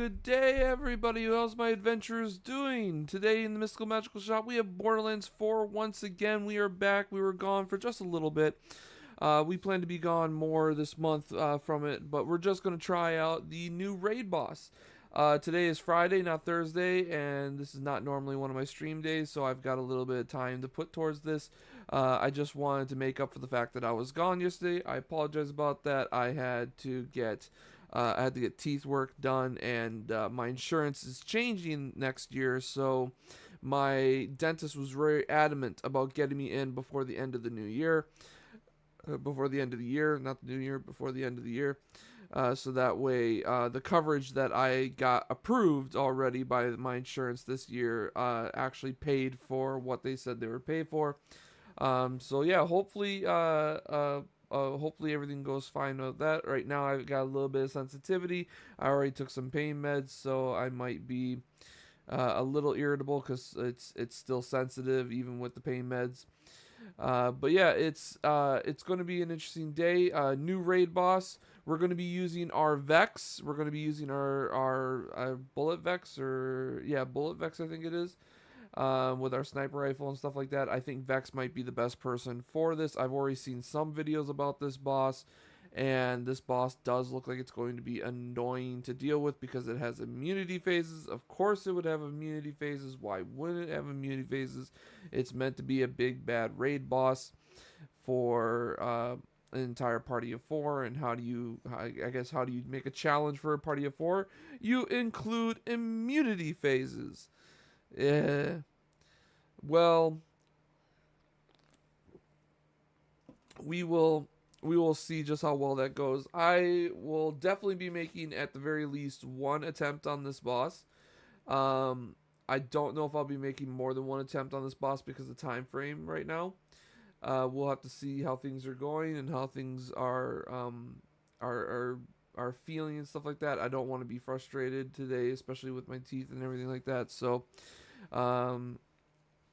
Good day, everybody. How's my adventurers doing? Today in the Mystical Magical Shop, we have Borderlands 4 once again. We are back. We were gone for just a little bit. We plan to be gone more this month from it, but we're just going to try out the new raid boss. Today is Friday, not Thursday, and this is not normally one of my stream days, so I've got a little bit of time to put towards this. I just wanted to make up for the fact that I was gone yesterday. I apologize about that. I had to get teeth work done, and my insurance is changing next year, so my dentist was very adamant about getting me in before the end of the new year. Before the end of the year, not the new year, before the end of the year. So that way, the coverage that I got approved already by my insurance this year actually paid for what they said they were paid for. So yeah, hopefully everything goes fine with that. Right now I've got a little bit of sensitivity. I already took some pain meds, so I might be a little irritable because it's still sensitive even with the pain meds. But yeah, it's going to be an interesting day. New raid boss. We're going to be using our Vex. We're going to be using our bullet Vex, or yeah, bullet Vex I think it is. With our sniper rifle and stuff like that. I think Vex might be the best person for this. I've already seen some videos about this boss, and this boss does look like it's going to be annoying to deal with because it has immunity phases. Of course it would have immunity phases. Why wouldn't it have immunity phases? It's meant to be a big bad raid boss for an entire party of 4. And how do you make a challenge for a party of 4? You include immunity phases. Yeah. Well, we will see just how well that goes. I will definitely be making at the very least one attempt on this boss. I don't know if I'll be making more than one attempt on this boss because of the time frame right now. We'll have to see how things are going and how things are feeling and stuff like that. I don't want to be frustrated today, especially with my teeth and everything like that. So,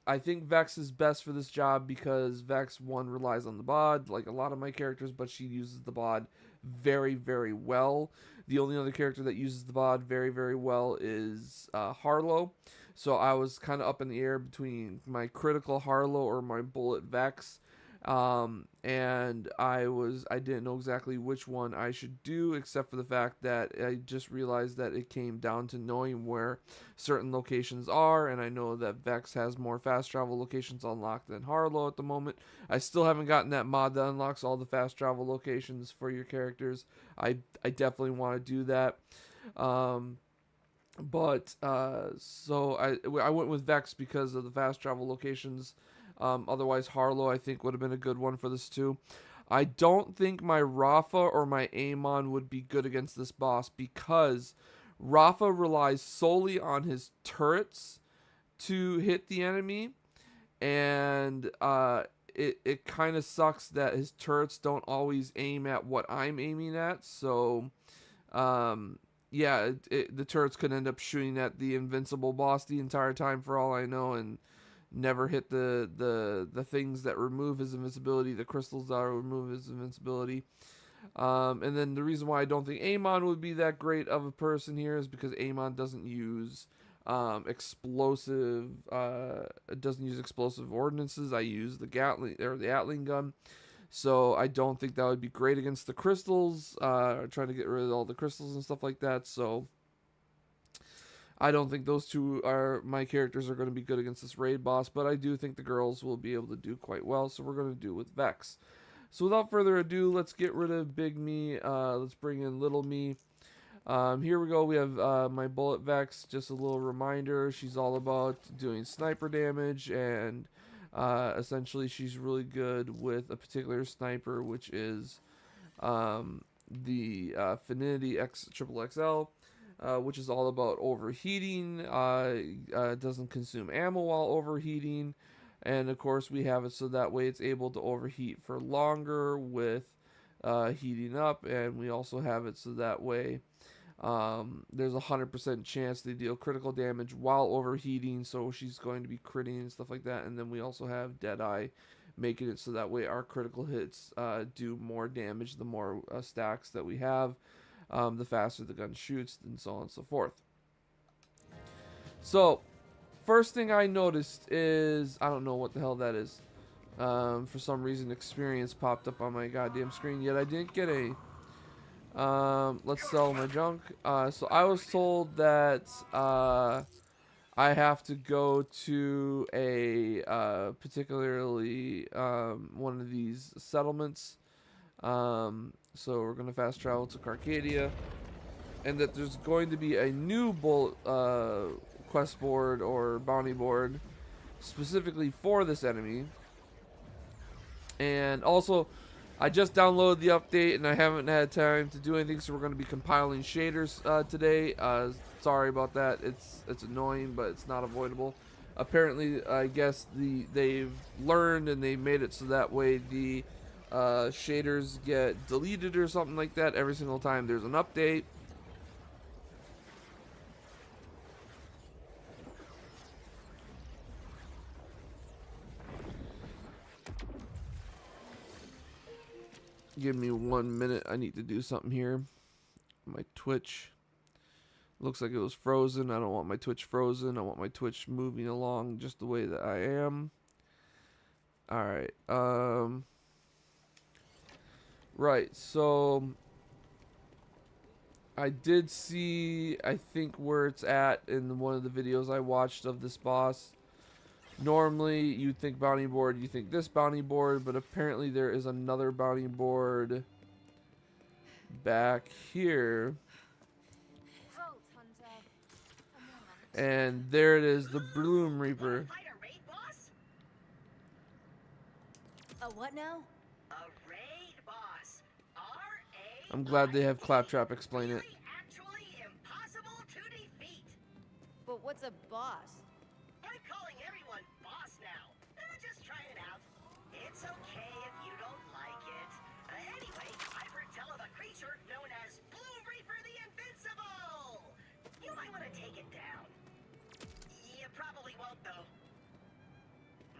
I think Vex is best for this job because Vex, one, relies on the bod, like a lot of my characters, but she uses the bod very, very well. The only other character that uses the bod very, very well is Harlow. So I was kind of up in the air between my critical Harlow or my bullet Vex. And I didn't know exactly which one I should do, except for the fact that I just realized that it came down to knowing where certain locations are, and I know that Vex has more fast travel locations unlocked than Harlow at the moment. I still haven't gotten that mod that unlocks all the fast travel locations for your characters. I definitely want to do that. So I went with Vex because of the fast travel locations. Otherwise, Harlow, I think, would have been a good one for this too. I don't think my Rafa or my Amon would be good against this boss because Rafa relies solely on his turrets to hit the enemy, and it kind of sucks that his turrets don't always aim at what I'm aiming at. So, yeah, the turrets could end up shooting at the invincible boss the entire time for all I know, and never hit the things that remove his invincibility, the crystals that remove his invincibility. And then the reason why I don't think Amon would be that great of a person here is because Amon doesn't use explosive ordinances. I use the Gatling or the Atling gun. So I don't think that would be great against the crystals, trying to get rid of all the crystals and stuff like that. So I don't think those two are my characters are going to be good against this raid boss, but I do think the girls will be able to do quite well, so we're going to do with Vex. So without further ado, let's get rid of Big Me. Let's bring in Little Me. Here we go. We have my Bullet Vex. Just a little reminder. She's all about doing sniper damage, and essentially she's really good with a particular sniper, which is the Finity X Triple XL. Which is all about overheating. Doesn't consume ammo while overheating. And of course, we have it so that way it's able to overheat for longer with heating up. And we also have it so that way there's a 100% chance they deal critical damage while overheating. So she's going to be critting and stuff like that. And then we also have Deadeye, making it so that way our critical hits do more damage the more stacks that we have. The faster the gun shoots, and so on and so forth. So, first thing I noticed is I don't know what the hell that is. For some reason, experience popped up on my goddamn screen. Yet I didn't get a. Let's sell my junk. So I was told that I have to go to a particularly one of these settlements. So we're gonna fast travel to Carcadia, and that there's going to be a new quest board or bounty board specifically for this enemy. And also, I just downloaded the update and I haven't had time to do anything, so we're going to be compiling shaders today. Sorry about that. It's annoying, but it's not avoidable. Apparently, I guess they've learned and they made it so that way the shaders get deleted or something like that every single time there's an update. Give me 1 minute. I need to do something here. My Twitch looks like it was frozen. I don't want my Twitch frozen. I want my Twitch moving along just the way that I am. All right. Right. So I did see, I think, where it's at in one of the videos I watched of this boss. Normally, you'd think bounty board, you think this bounty board, but apparently there is another bounty board back here. And there it is, the Bloom Reaper. A what now? A raid boss. I'm glad they have Claptrap explain it. Actually impossible to defeat. But what's a boss? I'm calling everyone boss now. Just trying it out. It's okay if you don't like it. Anyway, I've heard tell of a creature known as Blue Reaper the Invincible. You might want to take it down. You probably won't though.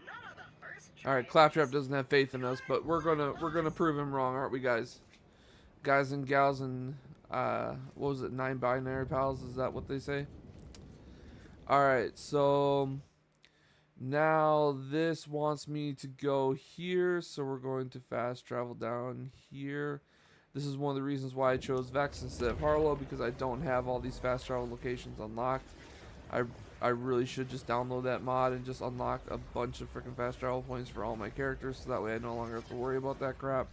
None of the first. All right, Claptrap doesn't have faith in us, but we're gonna prove him wrong, aren't we, guys? Guys and gals and what was it? 9 binary pals? Is that what they say? All right, so now this wants me to go here, so we're going to fast travel down here. This is one of the reasons why I chose Vex instead of Harlow, because I don't have all these fast travel locations unlocked. I really should just download that mod and just unlock a bunch of freaking fast travel points for all my characters, so that way I no longer have to worry about that crap.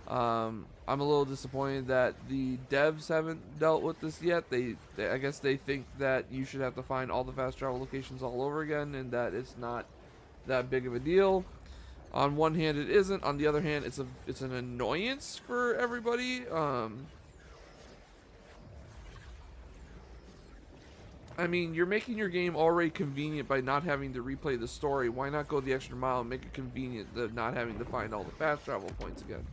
I'm a little disappointed that the devs haven't dealt with this yet. I guess they think that you should have to find all the fast travel locations all over again, and that it's not that big of a deal. On one hand, it isn't. On the other hand, it's an annoyance for everybody. I mean, you're making your game already convenient by not having to replay the story. Why not go the extra mile and make it convenient that not having to find all the fast travel points again?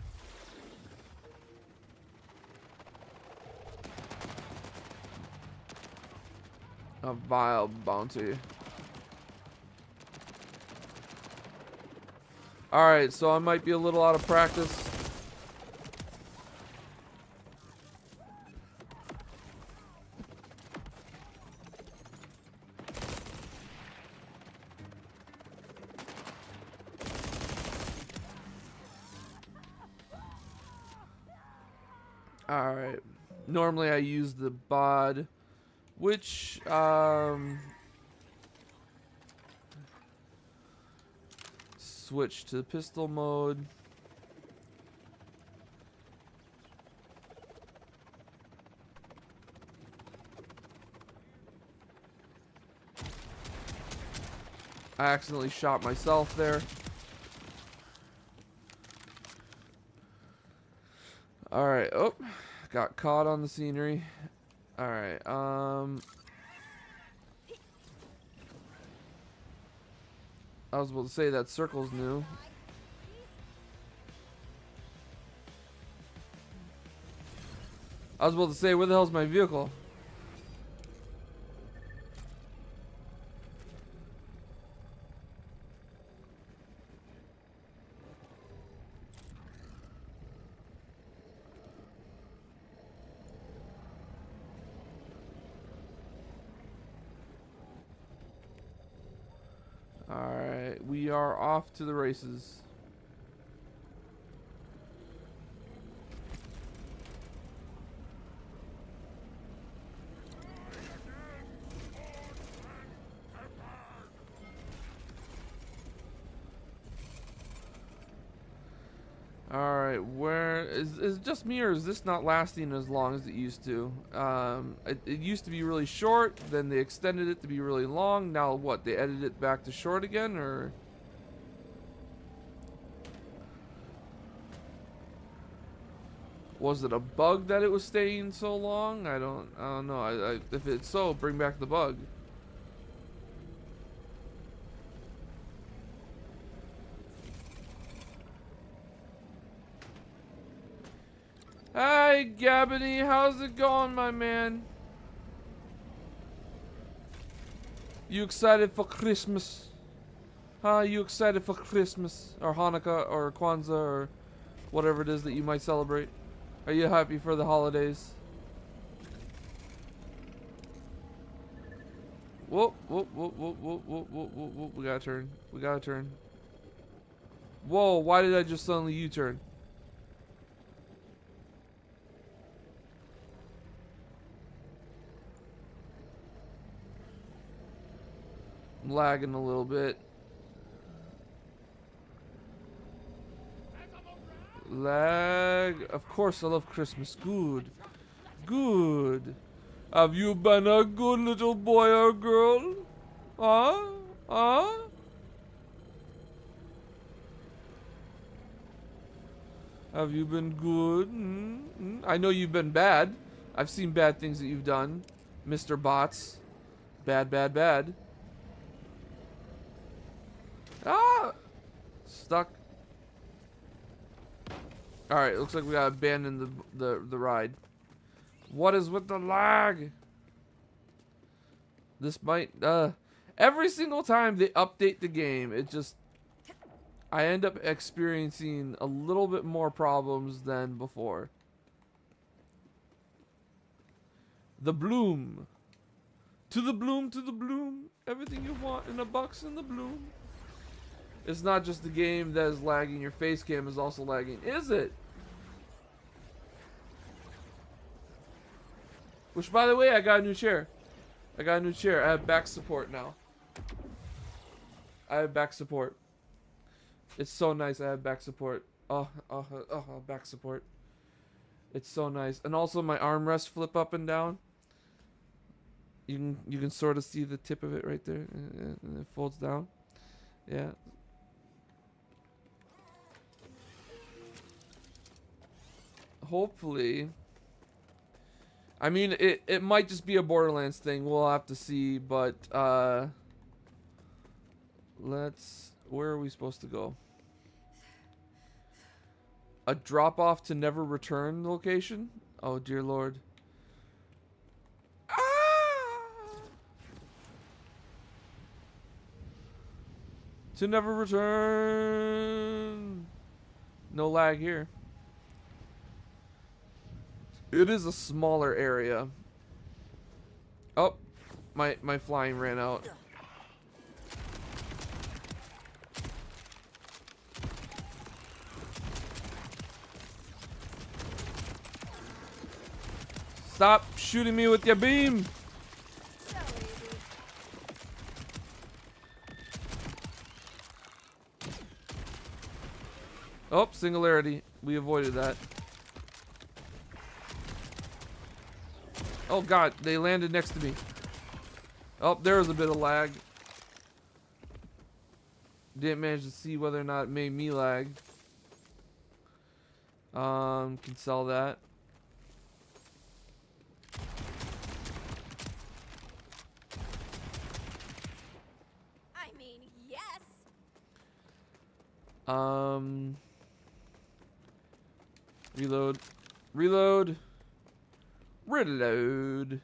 A vile bounty. Alright, so I might be a little out of practice. Alright. Normally I use the bod, which, switch to pistol mode. I accidentally shot myself there. Alright, oh, got caught on the scenery. Alright, I was about to say that circle's new. I was about to say, where the hell's my vehicle? Alright, we are off to the races. Alright, where is it just me, or is this not lasting as long as it used to? It used to be really short, then they extended it to be really long. Now what, they edited it back to short again, or? Was it a bug that it was staying so long? I don't know. If it's so, bring back the bug. Hi, Gabony, how's it going, my man? You excited for Christmas? Huh? You excited for Christmas? Or Hanukkah, or Kwanzaa, or whatever it is that you might celebrate? Are you happy for the holidays? Whoop, whoop, whoop, whoop, whoop, whoop, whoop, whoop, whoop. We gotta turn. We gotta turn. Whoa, why did I just suddenly U-turn? I'm lagging a little bit. Lag. Of course I love Christmas. Good. Good. Have you been a good little boy or girl? Huh? Huh? Have you been good? I know you've been bad. I've seen bad things that you've done, Mr. Bots. Bad, bad, bad. Ah! Stuck. Alright, looks like we gotta abandon the ride. What is with the lag? This might, every single time they update the game, it just, I end up experiencing a little bit more problems than before. The bloom. To the bloom, to the bloom. Everything you want in a box in the bloom. It's not just the game that is lagging, your face cam is also lagging. Is it? Which, by the way, I got a new chair. I got a new chair. I have back support now. I have back support. It's so nice. I have back support. Back support. It's so nice. And also my armrests flip up and down. You can sort of see the tip of it right there. And it folds down. Yeah. Hopefully. I mean, it might just be a Borderlands thing. We'll have to see, but where are we supposed to go? A drop off to never return location? Oh dear lord. Ah! To never return. No lag here. It is a smaller area. Oh, my flying ran out. Stop shooting me with your beam. Oh, singularity. We avoided that. Oh god, they landed next to me. Oh, there was a bit of lag. Didn't manage to see whether or not it made me lag. Can sell that. I mean, yes. Reload. Reload. Reload.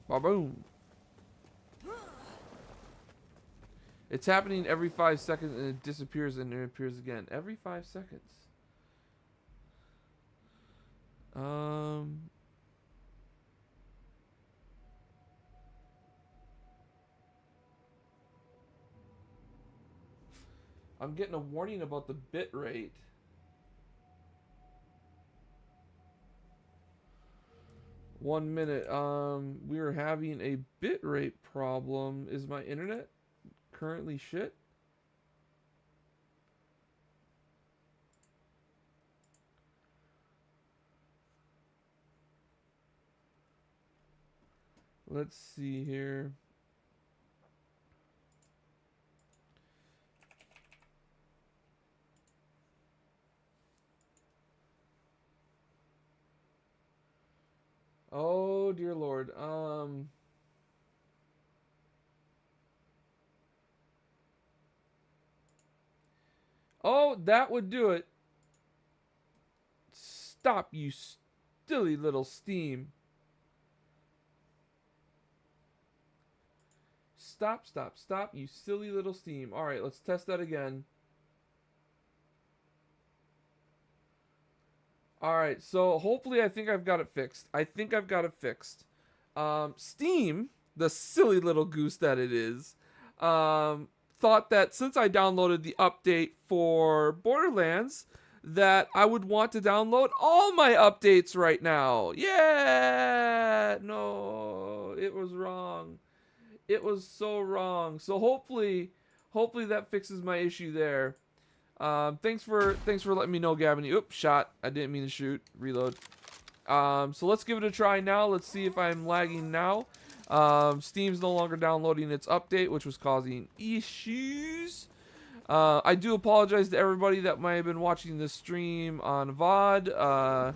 Ba-boom. It's happening every 5 seconds and it disappears and it appears again. Every 5 seconds. I'm getting a warning about the bit rate. One minute. We are having a bit rate problem. Is my internet currently shit? Let's see here. Oh dear Lord. Oh, that would do it. Stop, you silly little Steam. Stop, stop, stop, you silly little Steam. Alright, let's test that again. Alright, so hopefully I think I've got it fixed. Steam, the silly little goose that it is, thought that since I downloaded the update for Borderlands, that I would want to download all my updates right now. Yeah! No, it was wrong. It was so wrong. So hopefully that fixes my issue there. Thanks for letting me know, Gavin. Oops, shot. I didn't mean to shoot. Reload. So let's give it a try now. Let's see if I'm lagging now. Steam's no longer downloading its update, which was causing issues. I do apologize to everybody that might have been watching this stream on VOD.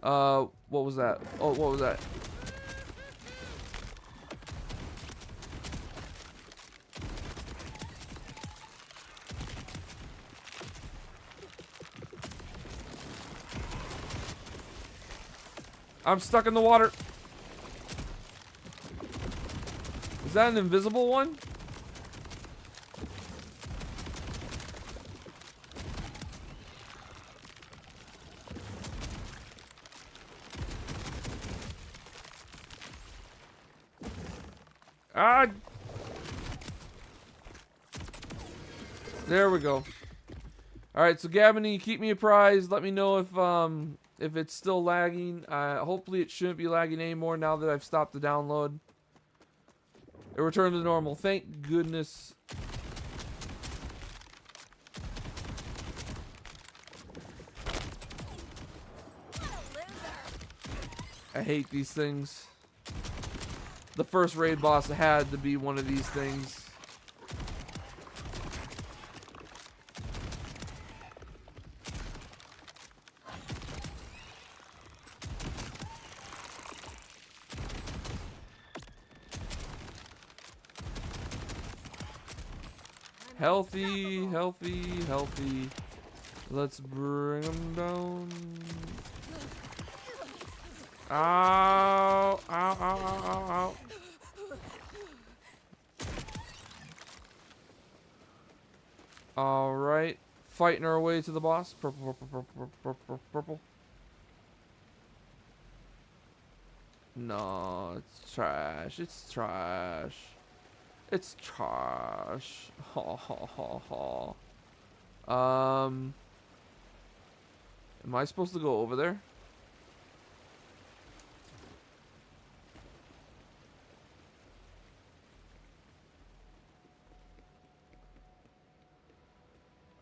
What was that? Oh, what was that? I'm stuck in the water. Is that an invisible one? Ah! There we go. Alright, so Gavin, you keep me apprised. Let me know if it's still lagging. Hopefully it shouldn't be lagging anymore now that I've stopped the download. It returned to normal. Thank goodness. I hate these things. The first raid boss had to be one of these things. Healthy, healthy, healthy. Let's bring them down. Ow, ow, ow, ow, ow, ow. Alright. Fighting our way to the boss. Purple, purple, purple, purple, purple, purple. No, it's trash. It's trash. It's trash. Ha ha ha ha. Am I supposed to go over there?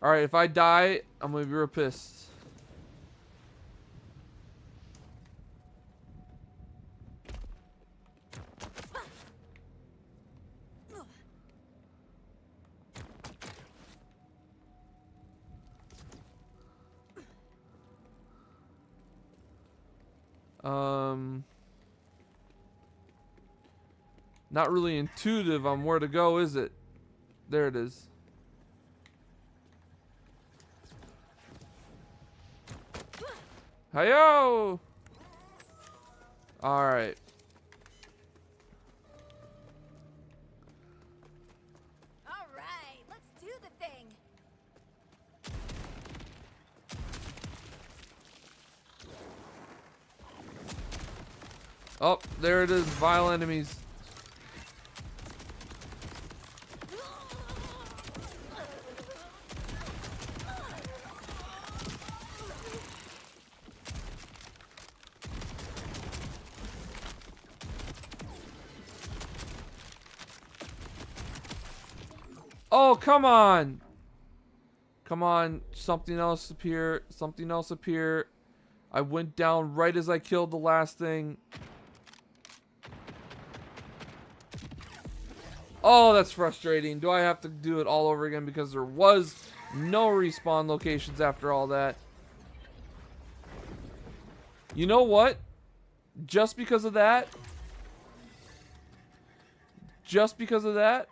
Alright, if I die, I'm gonna be real pissed. Not really intuitive on where to go, is it? There it is. Hi-yo! Alright. Alright, let's do the thing. Oh, there it is. Vile enemies. Oh, come on. Come on. Something else appear. Something else appear. I went down right as I killed the last thing. Oh, that's frustrating. Do I have to do it all over again because there was no respawn locations after all that? You know what? Just because of that,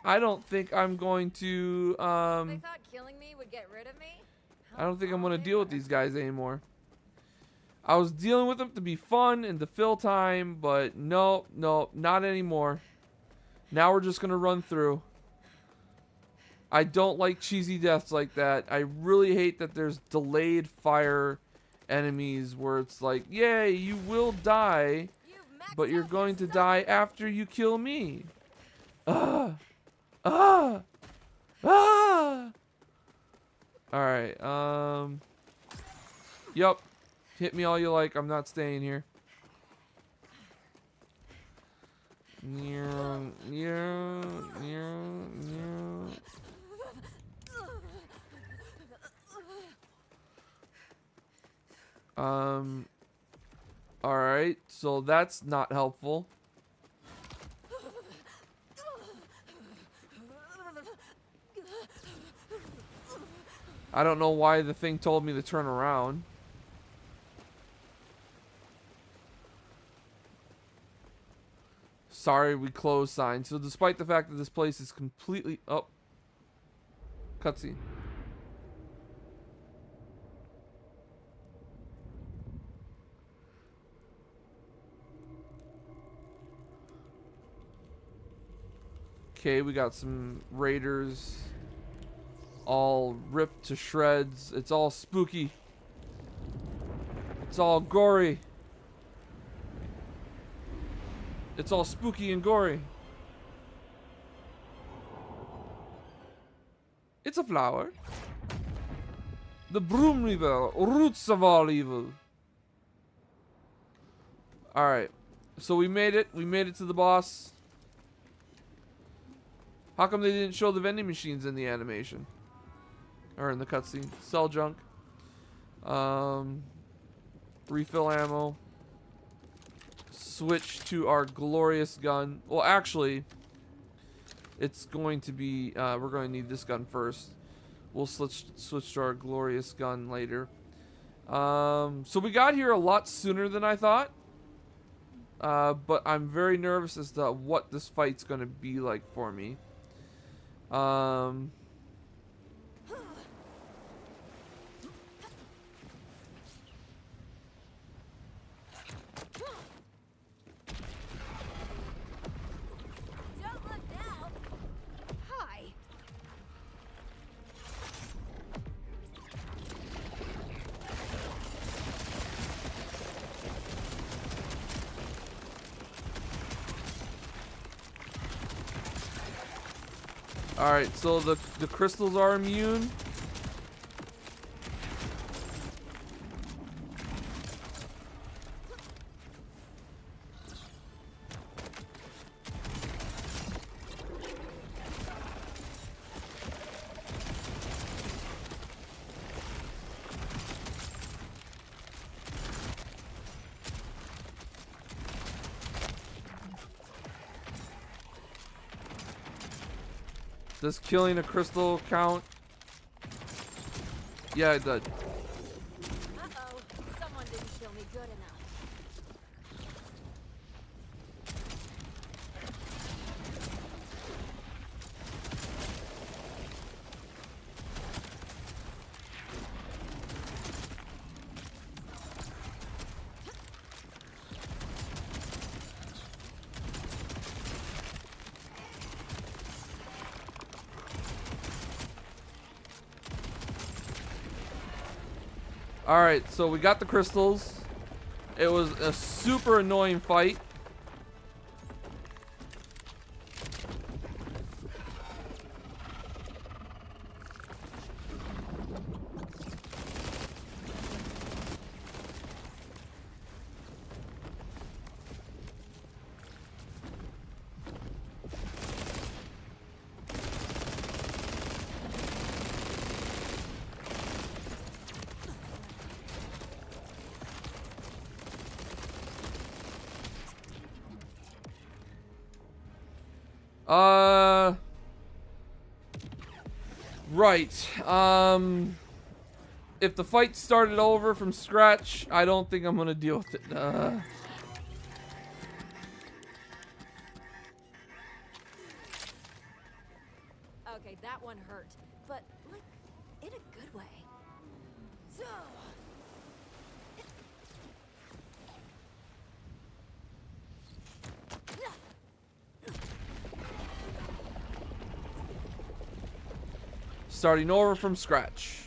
I don't think I'm going to, They thought killing me would get rid of me? I don't think I'm going to deal with these guys anymore. I was dealing with them to be fun and to fill time, but no, not anymore. Now we're just going to run through. I don't like cheesy deaths like that. I really hate that there's delayed fire enemies where it's like, yay, you will die, but you're going to die after you kill me. Alright, Yep. Hit me all you like. I'm not staying here. Alright, so that's not helpful. I don't know why the thing told me to turn around. Sorry, we closed sign. So despite the fact that this place is completely... Oh. Cutscene. Okay, we got some raiders all ripped to shreds. It's all spooky. It's all gory. It's all spooky and gory. It's a flower. The broom reaper, roots of all evil. Alright. So we made it. We made it to the boss. How come they didn't show the vending machines in the animation? Or in the cutscene? Sell junk. Refill ammo. Switch to our glorious gun. Well, actually, it's going to be, we're going to need this gun first. We'll switch to our glorious gun later. So we got here a lot sooner than I thought. But I'm very nervous as to what this fight's going to be like for me. Alright, so the crystals are immune. Does killing a crystal count? Yeah, it did. Uh-oh. Someone didn't kill me good enough. Alright, so we got the crystals. It was a super annoying fight. Right. If the fight started over from scratch, I don't think I'm gonna deal with it. Okay, that one hurt, but like in a good way. So. Starting over from scratch.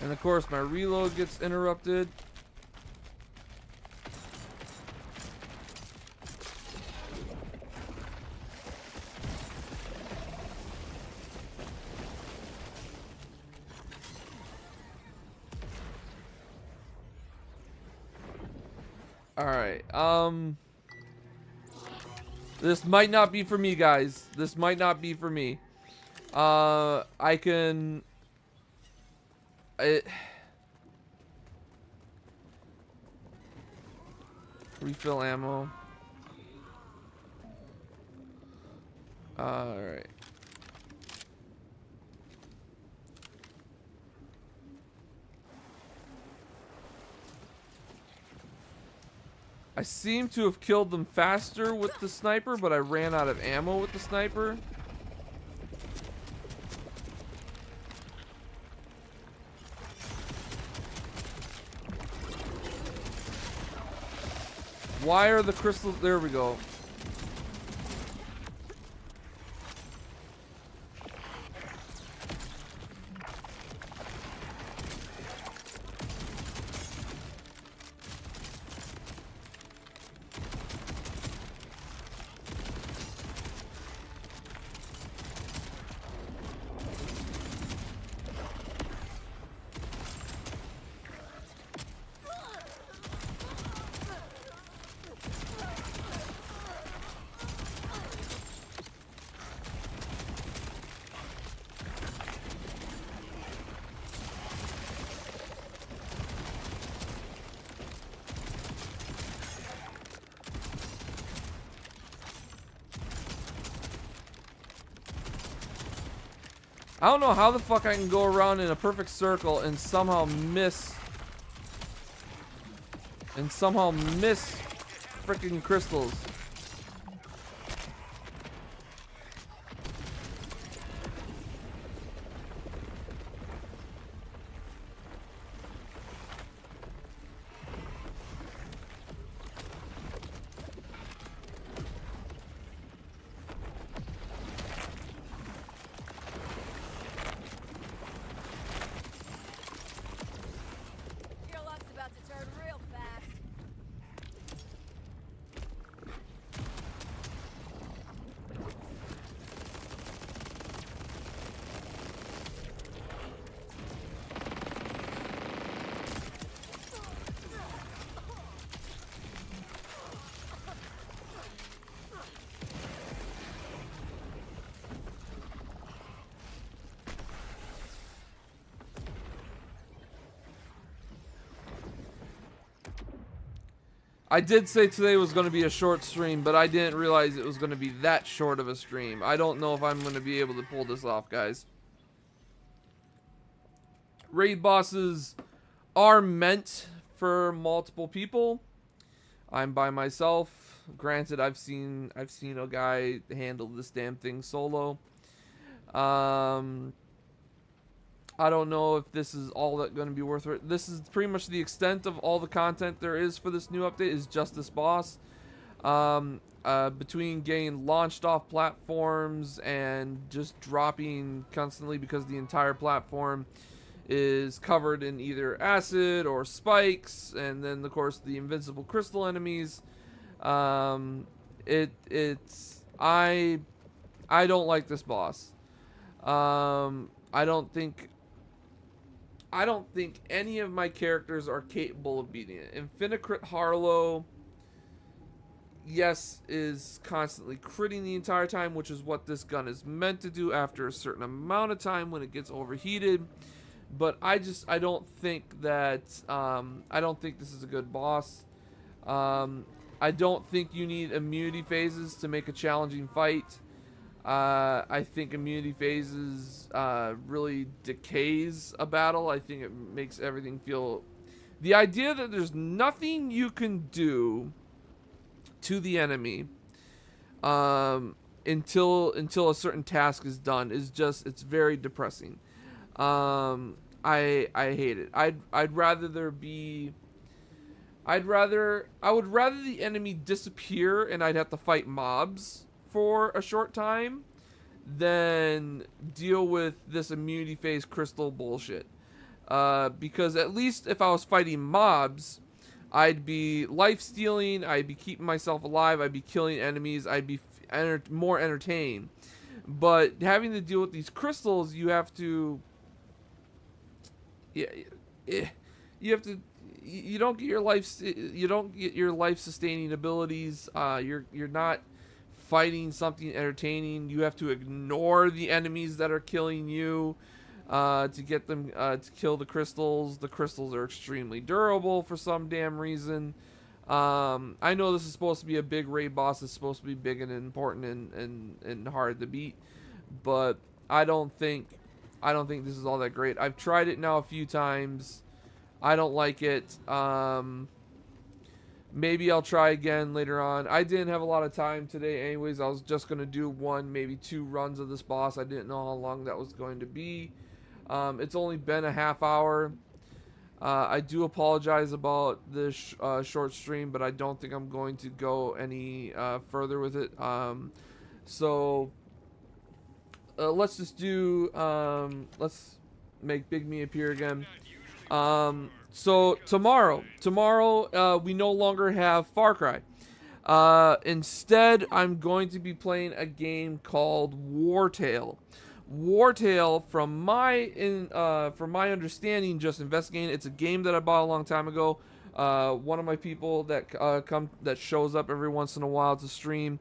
And of course, my reload gets interrupted. Alright, this might not be for me, guys. This might not be for me. I can... Refill ammo. Alright. I seem to have killed them faster with the sniper, but I ran out of ammo with the sniper. Why are the crystals... There we go. I don't know how the fuck I can go around in a perfect circle and somehow miss. And somehow miss freaking crystals. Your luck's about to turn real fast. I did say today was going to be a short stream, but I didn't realize it was going to be that short of a stream. I don't know if I'm going to be able to pull this off, guys. Raid bosses are meant for multiple people. I'm by myself. Granted, I've seen a guy handle this damn thing solo. I don't know if this is all that going to be worth it. This is pretty much the extent of all the content there is for this new update, is just this boss. Between getting launched off platforms and just dropping constantly because the entire platform is covered in either acid or spikes, and then of course the invincible crystal enemies. I don't like this boss. I don't think any of my characters are capable of beating it. Infinicrit Harlow, yes, is constantly critting the entire time, which is what this gun is meant to do after a certain amount of time when it gets overheated. But I don't think that I don't think this is a good boss. I don't think you need immunity phases to make a challenging fight. I think immunity phases really decays a battle. I think it makes everything feel... The idea that there's nothing you can do to the enemy until a certain task is done is just, it's very depressing. I hate it. I'd rather there be... I would rather the enemy disappear and I'd have to fight mobs for a short time than deal with this immunity phase crystal bullshit. Because at least if I was fighting mobs, I'd be life stealing, I'd be keeping myself alive, I'd be killing enemies, I'd be more entertained. But having to deal with these crystals, you have to... Yeah, you have to... You don't get your life sustaining abilities. You're not fighting something entertaining. You have to ignore the enemies that are killing you to get them to kill the crystals. The crystals are extremely durable for some damn reason. I know this is supposed to be a big raid boss. It's supposed to be big and important and hard to beat, but I don't think this is all that great. I've tried it now a few times. I don't like it. Maybe I'll try again later on. I didn't have a lot of time today anyways. I was just going to do one, maybe 2 runs of this boss. I didn't know how long that was going to be. It's only been a half hour. I do apologize about this short stream, but I don't think I'm going to go any further with it. So let's just do... let's make Big Me appear again. So tomorrow, we no longer have Far Cry. Instead, I'm going to be playing a game called Wartail. Wartail, from my understanding, just investigating, it's a game that I bought a long time ago. One of my people that shows up every once in a while to stream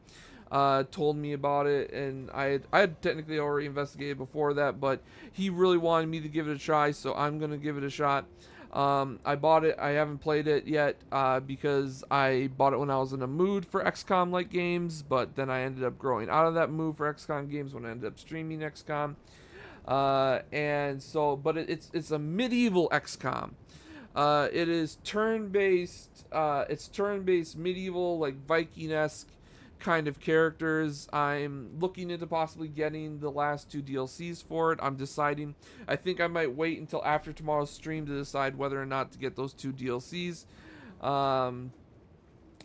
told me about it, and I had technically already investigated before that, but he really wanted me to give it a try, so I'm gonna give it a shot. I bought it. I haven't played it yet because I bought it when I was in a mood for XCOM-like games, but then I ended up growing out of that mood for XCOM games when I ended up streaming XCOM. And so, but it's a medieval XCOM. It is turn-based. It's turn-based medieval, like Viking-esque kind of characters. I'm looking into possibly getting the last 2 DLCs for it. I'm deciding. I think I might wait until after tomorrow's stream to decide whether or not to get those 2 DLCs.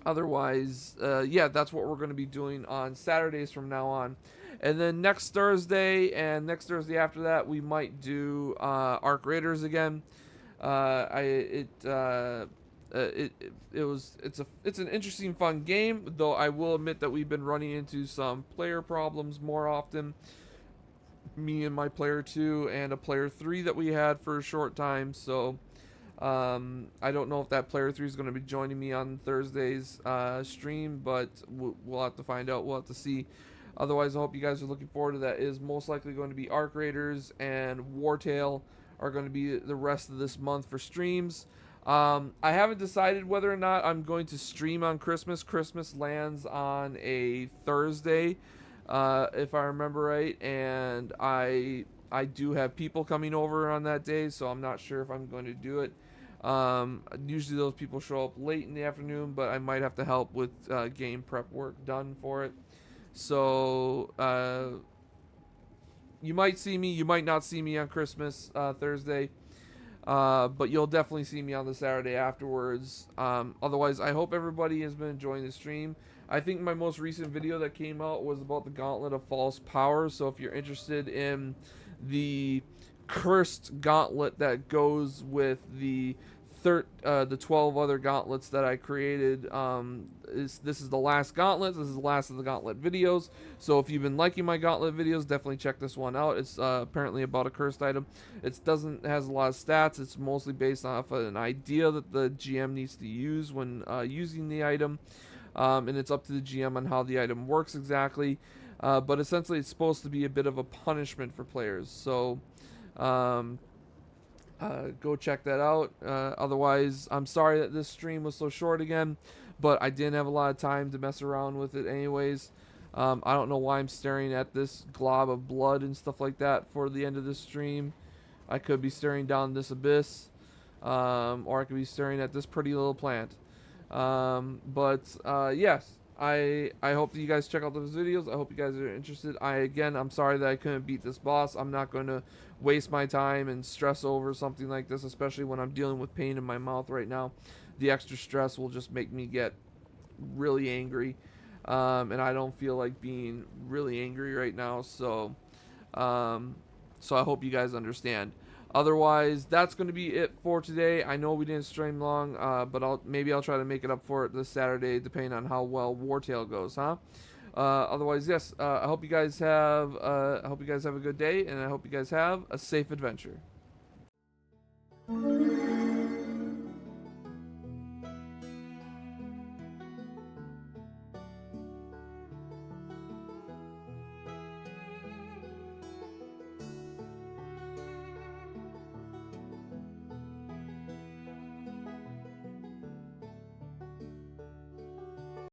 Otherwise, yeah, that's what we're going to be doing on Saturdays from now on. And then next Thursday and next Thursday after that, we might do Arc Raiders again. It's an interesting, fun game, though I will admit that we've been running into some player problems more often. Me and my player 2 and a player 3 that we had for a short time, so I don't know if that player 3 is going to be joining me on Thursday's stream, but we'll have to find out. We'll have to see. Otherwise, I hope you guys are looking forward to that. It is most likely going to be Arc Raiders and Wartail are going to be the rest of this month for streams. I haven't decided whether or not I'm going to stream on Christmas. Christmas lands on a Thursday, if I remember right, and I do have people coming over on that day, so I'm not sure if I'm going to do it. Usually those people show up late in the afternoon, but I might have to help with game prep work done for it. So you might see me, you might not see me on Christmas Thursday. But you'll definitely see me on the Saturday afterwards. Otherwise, I hope everybody has been enjoying the stream. I think my most recent video that came out was about the Gauntlet of False Power. So if you're interested in the cursed gauntlet that goes with the 12 other gauntlets that I created, this is the last gauntlet. This is the last of the gauntlet videos. So if you've been liking my gauntlet videos, definitely check this one out. It's apparently about a cursed item. It has a lot of stats. It's mostly based off of an idea that the GM needs to use when using the item, and it's up to the GM on how the item works exactly. But essentially, it's supposed to be a bit of a punishment for players. So go check that out. Otherwise, I'm sorry that this stream was so short again, but I didn't have a lot of time to mess around with it anyways. I don't know why I'm staring at this glob of blood and stuff like that for the end of this stream. I could be staring down this abyss, or I could be staring at this pretty little plant. Yes, I hope that you guys check out those videos. I hope you guys are interested. I'm sorry that I couldn't beat this boss. I'm not going to waste my time and stress over something like this, especially when I'm dealing with pain in my mouth right now. The extra stress will just make me get really angry, and I don't feel like being really angry right now. So I hope you guys understand. Otherwise, that's going to be it for today. I know we didn't stream long, but maybe I'll try to make it up for it this Saturday, depending on how well Wartail goes, huh? Otherwise, yes. I hope you guys have a good day, and I hope you guys have a safe adventure.